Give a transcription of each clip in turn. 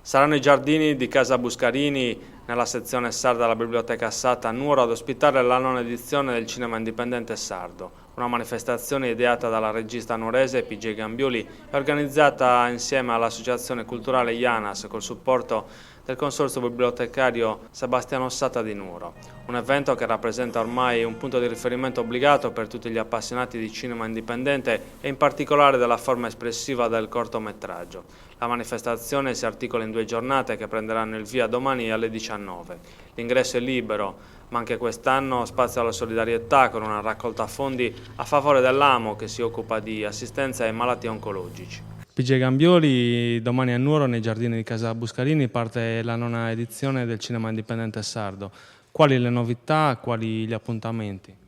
Saranno i giardini di Casa Buscarini, nella sezione sarda della Biblioteca Assata a Nuoro, ad ospitare la nona edizione del Cinema Indipendente Sardo, una manifestazione ideata dalla regista nuorese PJ Gambioli e organizzata insieme all'Associazione Culturale IANAS col supporto del Consorzio Bibliotecario Sebastiano Assata di Nuoro. Un evento che rappresenta ormai un punto di riferimento obbligato per tutti gli appassionati di cinema indipendente e in particolare della forma espressiva del cortometraggio. La manifestazione si articola in 2 giornate che prenderanno il via domani alle 19. L'ingresso è libero, ma anche quest'anno spazio alla solidarietà con una raccolta fondi a favore dell'AMO che si occupa di assistenza ai malati oncologici. PJ Gambioli, domani a Nuoro nei giardini di Casa Buscarini parte la nona edizione del Cinema Indipendente Sardo. Quali le novità, quali gli appuntamenti?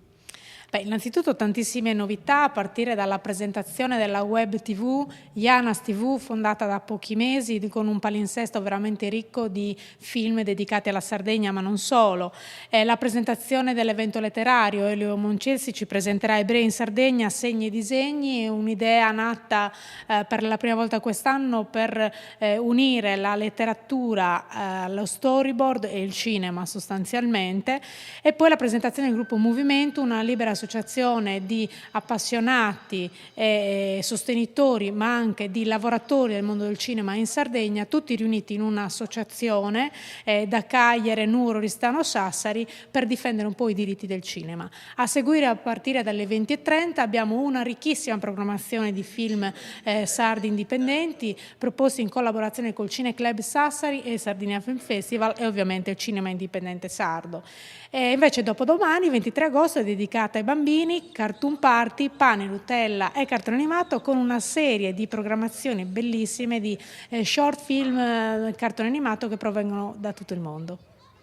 Innanzitutto tantissime novità a partire dalla presentazione della web TV, IANAS TV, fondata da pochi mesi con un palinsesto veramente ricco di film dedicati alla Sardegna ma non solo. La presentazione dell'evento letterario, Elio Moncelsi ci presenterà Ebrei in Sardegna, segni e disegni, un'idea nata per la prima volta quest'anno per unire la letteratura, lo storyboard e il cinema sostanzialmente, e poi la presentazione del gruppo Movimento, una libera associazione di appassionati e sostenitori ma anche di lavoratori del mondo del cinema in Sardegna, tutti riuniti in un'associazione da Cagliari, Nuoro, Oristano, Sassari per difendere un po' i diritti del cinema. A seguire a partire dalle 20:30 abbiamo una ricchissima programmazione di film sardi indipendenti proposti in collaborazione col Cineclub Sassari e Sardinia Film Festival e ovviamente il cinema indipendente sardo. E invece dopodomani, 23 agosto, è dedicata ai bambini, cartoon party, pane, Nutella e cartone animato con una serie di programmazioni bellissime di short film, cartone animato che provengono da tutto il mondo.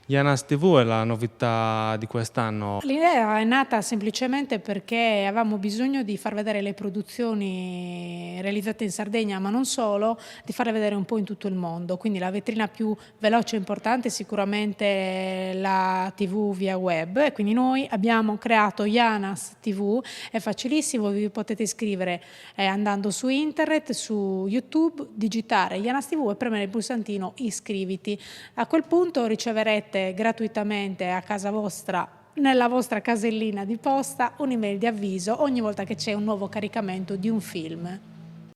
IANAS TV è la novità di quest'anno. L'idea è nata semplicemente perché avevamo bisogno di far vedere le produzioni realizzate in Sardegna, ma non solo, di farle vedere un po' in tutto il mondo. Quindi la vetrina più veloce e importante è sicuramente la TV via web. E quindi noi abbiamo creato IANAS TV, è facilissimo, vi potete iscrivere andando su internet, su YouTube, digitare IANAS TV e premere il pulsantino iscriviti. A quel punto riceverete gratuitamente a casa vostra, nella vostra casellina di posta, un'email di avviso ogni volta che c'è un nuovo caricamento di un film.